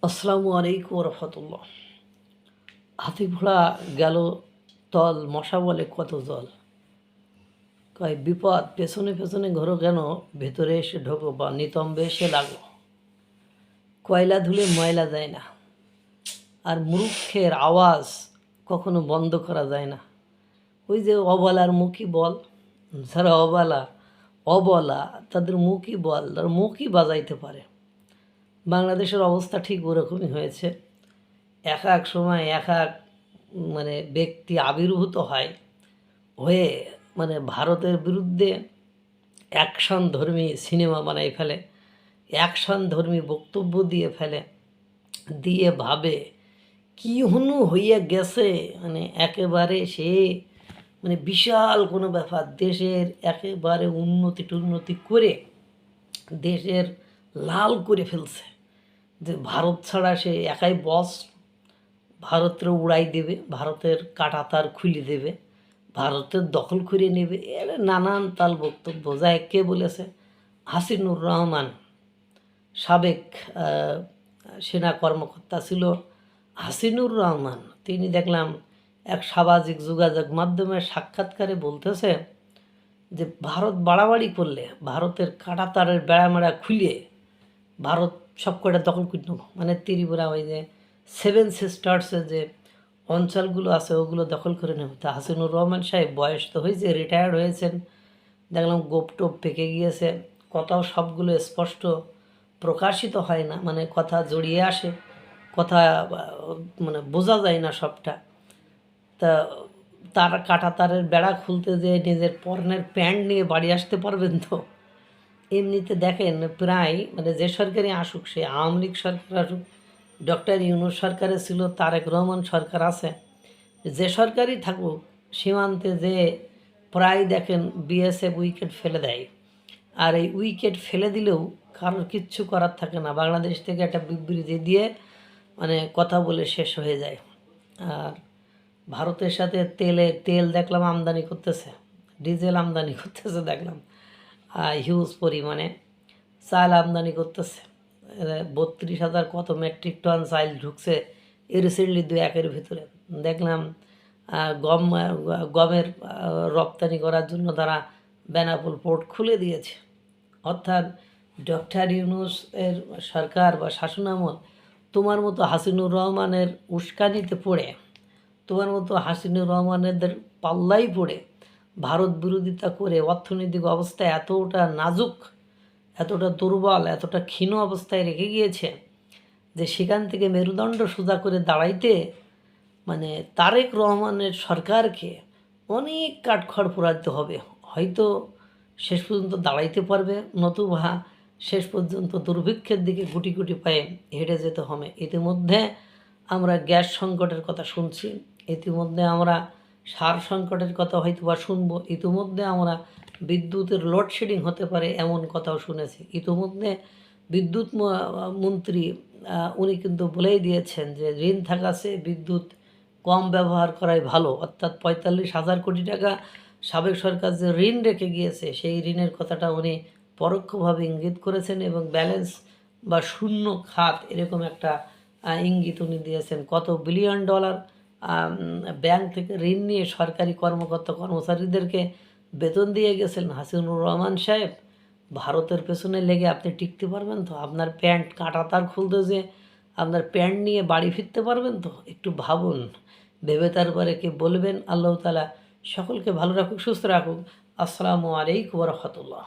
আসসালামু আলাইকুম রহমতুল্লাহ। হাতি ঘোড়া গেল তল, মশা বলে কত জল। কয় বিপদ পেছনে পেছনে ঘোরো কেন, ভেতরে এসে ঢোকো বা নিতম্বে এসে লাগো। কয়লা ধুলে ময়লা যায় না, আর মূর্খের আওয়াজ কখনো বন্ধ করা যায় না। ওই যে অবলার মুখই বল, যারা অবলা তাদের মুখই বল, তারা মুখই বাজাইতে পারে। বাংলাদেশের অবস্থা ঠিক ওরকমই হয়েছে। এক এক সময় এক এক ব্যক্তি আবির্ভূত হয়ে ভারতের বিরুদ্ধে অ্যাকশন ধর্মী সিনেমা বানাই ফেলে, অ্যাকশন ধর্মী বক্তব্য দিয়ে ফেলে, দিয়ে ভাবে কি হুনু হইয়া গেছে, একেবারে সে বিশাল কোনো ব্যাপার, দেশের একেবারে উন্নতি করে দেশের লাল করে ফেলছে, যে ভারত ছাড়া সে একাই বস, ভারতের উড়াই দেবে, ভারতের কাঁটাতার খুলে দেবে, ভারতের দখল করে নেবে। এর নানান তাল বক্তব্য। যায় কে বলেছে? হাসিনুর রহমান, সাবেক সেনা কর্মকর্তা ছিল হাসিনুর রহমান। তিনি দেখলাম এক সামাজিক যোগাযোগ মাধ্যমে সাক্ষাৎকারে বলতেছে যে ভারত বাড়াবাড়ি করলে, ভারতের কাঁটাতারের বেড়ামেড়া খুলে ভারত সব কটা দখল করে নেব। ত্রিপুরা, ওই যে 7 সিস্টার্সের যে অঞ্চলগুলো আছে ওগুলো দখল করে নেব। তা হাসিনুর রহমান সাহেব বয়স তো হয়েছে, রিটায়ার্ড হয়েছেন, দেখলাম গোপ টোপ পেকে গিয়েছে, কথাও সবগুলো স্পষ্ট প্রকাশিত হয় না, কথা জড়িয়ে আসে, কথা বোঝা যায় না সবটা। তা তার কাঁটাতারের বেড়া খুলতে যেয়ে নিজের পরনের প্যান্ট নিয়ে বাড়ি আসতে পারবেন তো? এমনিতে দেখেন প্রায় যে সরকারই আসুক, সে আওয়ামী লীগ সরকার আসুক, ডক্টর ইউনূস সরকারে ছিল, তারেক রহমান সরকার আছে, যে সরকারই থাকুক, সীমান্তে যে প্রায় দেখেন বিএসএফ উইকেট ফেলে দেয়। আর এই উইকেট ফেলে দিলেও কারোর কিচ্ছু করার থাকে না, বাংলাদেশ থেকে একটা বিবৃতি দিয়ে কথা বলে শেষ হয়ে যায়। আর ভারতের সাথে তেল দেখলাম আমদানি করতেছে, ডিজেল আমদানি করতেছে, দেখলাম হিউজ পরিমাণে চাল আমদানি করতেছে। 32,000 কত মেট্রিক টন চাল ঢুকছে রিসেন্টলি 2-1 ভিতরে। দেখলাম গমের রপ্তানি করার জন্য তারা বেনাপোল পোর্ট খুলে দিয়েছে। অর্থাৎ ডক্টর ইউনূস এর সরকার বা শাসনামল তোমার মতো হাসিনুর রহমানের উস্কানিতে পড়ে, তোমার মতো হাসিনুর রহমানেদের পাল্লাই পড়ে ভারত বিরোধিতা করে অর্থনৈতিক অবস্থা এতটা নাজুক, এতটা দুর্বল, এতটা ক্ষীণ অবস্থায় রেখে গিয়েছে যে সেখান থেকে মেরুদণ্ড সোজা করে দাঁড়াইতে তারেক রহমানের সরকারকে অনেক কাঠখড় পোড়াতে হবে। হয়তো শেষ পর্যন্ত দাঁড়াইতে পারবে, নতুবা শেষ পর্যন্ত দুর্ভিক্ষের দিকে গুটি গুটি পায়ে হেঁটে যেতে হবে। ইতিমধ্যে আমরা গ্যাস সংকটের কথা শুনছি, ইতিমধ্যে আমরা সার সংকটের কথা হয়তো বা শুনবো, ইতিমধ্যে আমরা বিদ্যুতের লোডশেডিং হতে পারে এমন কথাও শুনেছি। ইতিমধ্যে বিদ্যুৎ মন্ত্রী উনি কিন্তু বলেই দিয়েছেন যে ঋণ থাকাছে বিদ্যুৎ কম ব্যবহার করাই ভালো। অর্থাৎ 45,000 কোটি টাকা সাবেক সরকার যে ঋণ রেখে গিয়েছে, সেই ঋণের কথাটা উনি পরোক্ষভাবে ইঙ্গিত করেছেন, এবং ব্যালেন্স বা শূন্য খাত এরকম একটা ইঙ্গিত উনি দিয়েছেন। কত বিলিয়ন ডলার ব্যাংক থেকে ঋণ নিয়ে সরকারি কর্মকর্তা কর্মচারীদেরকে বেতন দিয়ে গেছেন হাসিনুর রহমান সাহেব। ভারতের পেছনে লেগে আপনি টিকতে পারবেন তো? আপনার প্যান্ট কাঁটাতার খুলতে যে আপনার প্যান্ট নিয়ে বাড়ি ফিরতে পারবেন তো? একটু ভাবুন, ভেবে তারপরে কি বলবেন। আল্লাহ তাআলা সকলকে ভালো রাখুক, সুস্থ রাখুক। আসসালামু আলাইকুম ওয়া রাহমাতুল্লাহ।